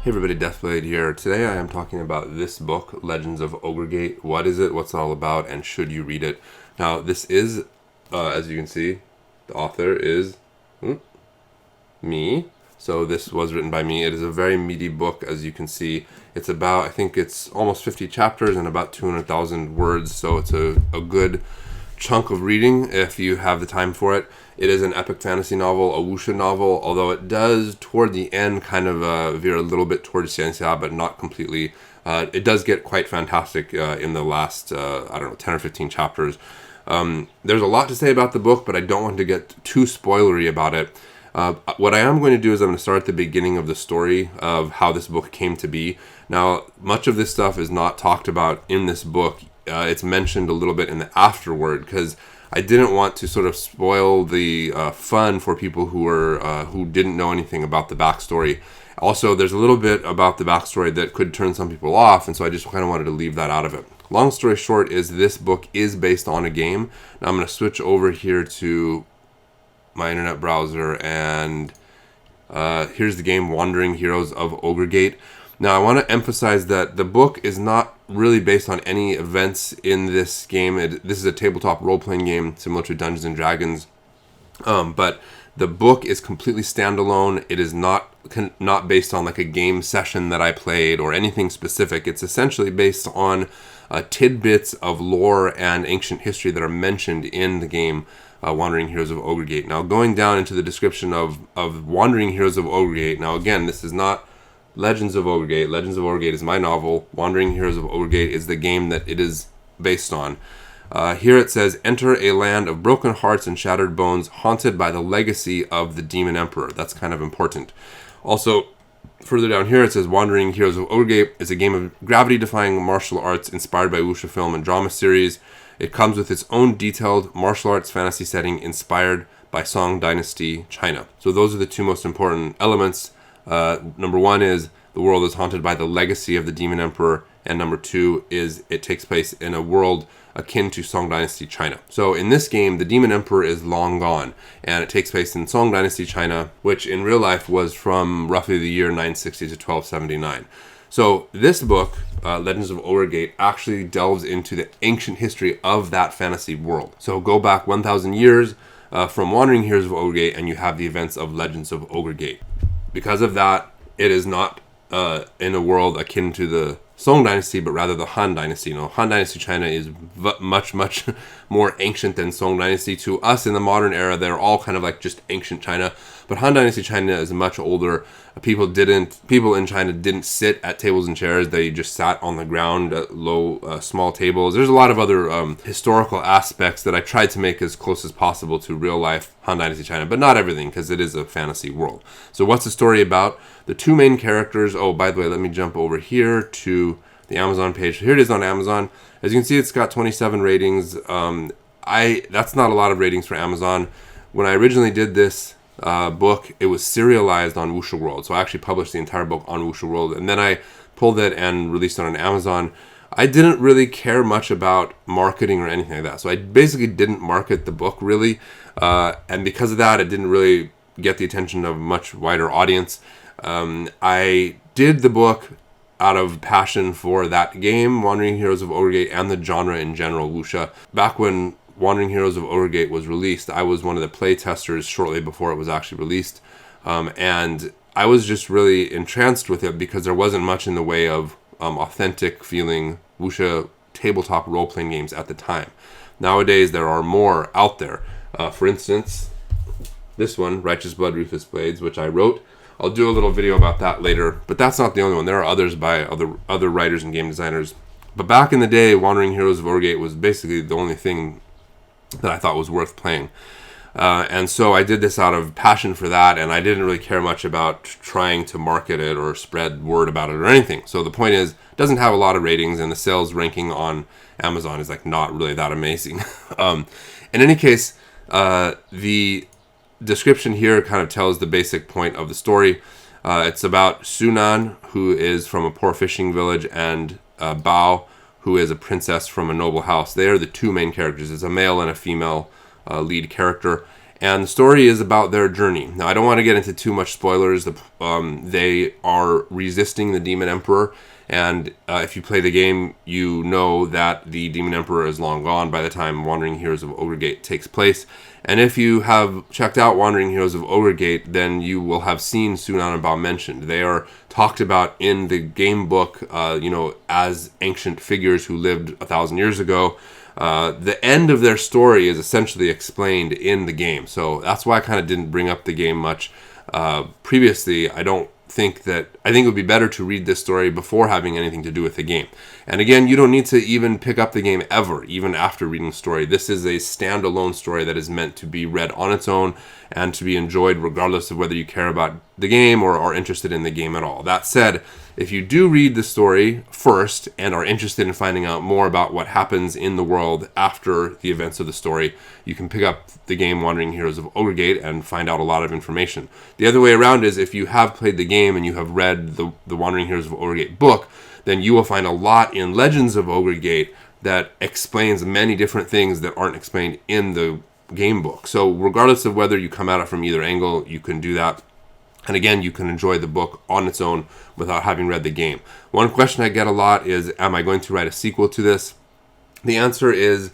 Hey everybody, Deathblade here. Today I am talking about this book, Legends of Ogre. What is it, what's it all about, and should you read it? Now, this is, as you can see, the author is me. So this was written by me. It is a very meaty book, as you can see. It's about, I think it's almost 50 chapters and about 200,000 words, so it's a good chunk of reading if you have the time for it. It is an epic fantasy novel, a wuxia novel, although it does, toward the end, kind of veer a little bit towards xianxia, but not completely. It does get quite fantastic in the last, 10 or 15 chapters. There's a lot to say about the book, but I don't want to get too spoilery about it. What I am going to do is I'm going to start at the beginning of the story of how this book came to be. Now, much of this stuff is not talked about in this book. It's mentioned a little bit in the afterword, because I didn't want to sort of spoil the fun for people who didn't know anything about the backstory. Also, there's a little bit about the backstory that could turn some people off, and so I just kind of wanted to leave that out of it. Long story short is this book is based on a game. Now I'm going to switch over here to my internet browser, and here's the game, Wandering Heroes of Ogre. Now, I want to emphasize that the book is not really based on any events in this game. This is a tabletop role-playing game similar to Dungeons & Dragons, but the book is completely standalone. It is not based on like a game session that I played or anything specific. It's essentially based on tidbits of lore and ancient history that are mentioned in the game, Wandering Heroes of Ogre. Now, going down into the description of Wandering Heroes of Ogre. Now, again, this is not Legends of Ogre. Legends of Ogre is my novel. Wandering Heroes of Ogre is the game that it is based on. Here it says, enter a land of broken hearts and shattered bones, haunted by the legacy of the Demon Emperor. That's kind of important. Also, further down here it says, Wandering Heroes of Ogre is a game of gravity-defying martial arts inspired by wuxia film and drama series. It comes with its own detailed martial arts fantasy setting inspired by Song Dynasty China. So those are the two most important elements. Number one is the world is haunted by the legacy of the Demon Emperor, and number two is it takes place in a world akin to Song Dynasty China. So in this game, the Demon Emperor is long gone, and it takes place in Song Dynasty China, which in real life was from roughly the year 960 to 1279. So this book, Legends of Ogre, actually delves into the ancient history of that fantasy world. So go back 1,000 years from Wandering Heroes of Ogre, and you have the events of Legends of Ogre. Because of that, it is not in a world akin to the Song Dynasty, but rather the Han Dynasty. You know, Han Dynasty China is much more ancient than Song Dynasty. To us in the modern era, they're all kind of like just ancient China. But Han Dynasty China is much older. People in China didn't sit at tables and chairs. They just sat on the ground at low, small tables. There's a lot of other historical aspects that I tried to make as close as possible to real life Han Dynasty China, but not everything, because it is a fantasy world. So what's the story about? The two main characters. Oh, by the way, let me jump over here to the Amazon page. Here it is on Amazon. As you can see, it's got 27 ratings. That's not a lot of ratings for Amazon. When I originally did this book, it was serialized on Wuxia World. So I actually published the entire book on Wuxia World, and then I pulled it and released it on Amazon. I didn't really care much about marketing or anything like that. So I basically didn't market the book really. And because of that, it didn't really get the attention of a much wider audience. I did the book out of passion for that game, Wandering Heroes of Ogre, and the genre in general, wuxia. Back when Wandering Heroes of Ogre was released, I was one of the play testers shortly before it was actually released. And I was just really entranced with it because there wasn't much in the way of authentic feeling wuxia tabletop role-playing games at the time. Nowadays, there are more out there. For instance, this one, Righteous Blood, Ruthless Blades, which I wrote. I'll do a little video about that later, but that's not the only one. There are others by other writers and game designers. But back in the day, Wandering Heroes of Ogre was basically the only thing that I thought was worth playing. And so I did this out of passion for that, and I didn't really care much about trying to market it or spread word about it or anything. So the point is, it doesn't have a lot of ratings, and the sales ranking on Amazon is like not really that amazing. In any case, the description here kind of tells the basic point of the story. It's about Sunan, who is from a poor fishing village, and Bao, who is a princess from a noble house. They are the two main characters. It's a male and a female lead character. And the story is about their journey. Now, I don't want to get into too much spoilers. They are resisting the Demon Emperor. And if you play the game, you know that the Demon Emperor is long gone by the time Wandering Heroes of Ogre Gate takes place. And if you have checked out Wandering Heroes of Ogre Gate, then you will have seen Sunan and Bao mentioned. They are talked about in the game book, as ancient figures who lived 1,000 years ago. The end of their story is essentially explained in the game. So that's why I kind of didn't bring up the game much previously. I think it would be better to read this story before having anything to do with the game. And again, you don't need to even pick up the game ever, even after reading the story. This is a standalone story that is meant to be read on its own and to be enjoyed regardless of whether you care about the game or are interested in the game at all. That said, if you do read the story first and are interested in finding out more about what happens in the world after the events of the story, you can pick up the game Wandering Heroes of Ogre Gate and find out a lot of information. The other way around is if you have played the game and you have read the Wandering Heroes of Ogre Gate book, then you will find a lot in Legends of Ogre Gate that explains many different things that aren't explained in the game book. So regardless of whether you come at it from either angle, you can do that. And again, you can enjoy the book on its own without having read the game. One question I get a lot is, am I going to write a sequel to this? The answer is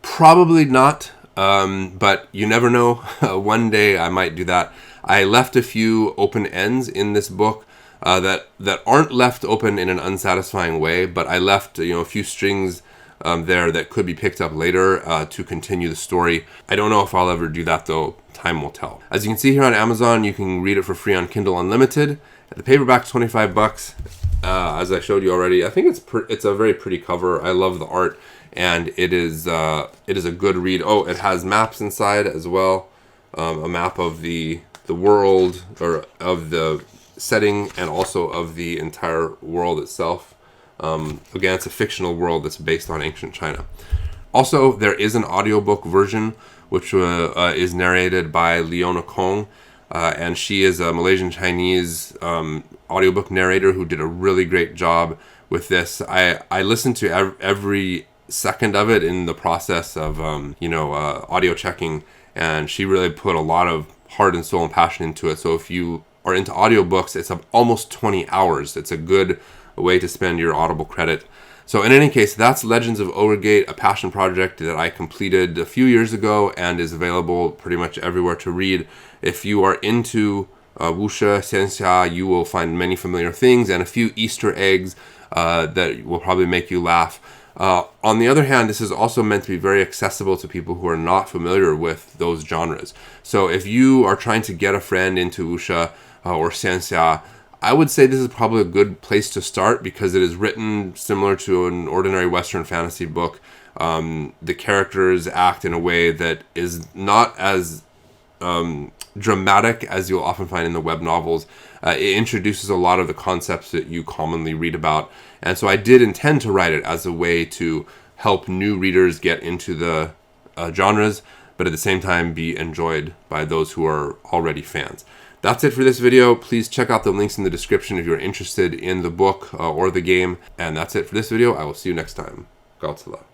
probably not, but you never know. One day I might do that. I left a few open ends in this book that aren't left open in an unsatisfying way, but I left a few strings there that could be picked up later to continue the story. I don't know if I'll ever do that though. Time will tell. As you can see here on Amazon, you can read it for free on Kindle Unlimited. The paperback's $25. As I showed you already, I think it's a very pretty cover. I love the art, and it is a good read. Oh, it has maps inside as well, a map of the world, or of the setting, and also of the entire world itself. Again, it's a fictional world that's based on ancient China. Also, there is an audiobook version which is narrated by Leona Kong, and she is a Malaysian-Chinese audiobook narrator who did a really great job with this. I listened to every second of it in the process of audio checking, and she really put a lot of heart and soul and passion into it. So if you are into audiobooks, it's almost 20 hours. It's a good way to spend your Audible credit. So in any case, that's Legends of Ogre Gate, a passion project that I completed a few years ago and is available pretty much everywhere to read. If you are into wuxia, xianxia, you will find many familiar things and a few Easter eggs that will probably make you laugh. On the other hand, this is also meant to be very accessible to people who are not familiar with those genres. So if you are trying to get a friend into wuxia or xianxia, I would say this is probably a good place to start because it is written similar to an ordinary Western fantasy book. The characters act in a way that is not as dramatic as you'll often find in the web novels. It introduces a lot of the concepts that you commonly read about. And so I did intend to write it as a way to help new readers get into the genres, but at the same time be enjoyed by those who are already fans. That's it for this video. Please check out the links in the description if you're interested in the book or the game. And that's it for this video. I will see you next time. Godzilla.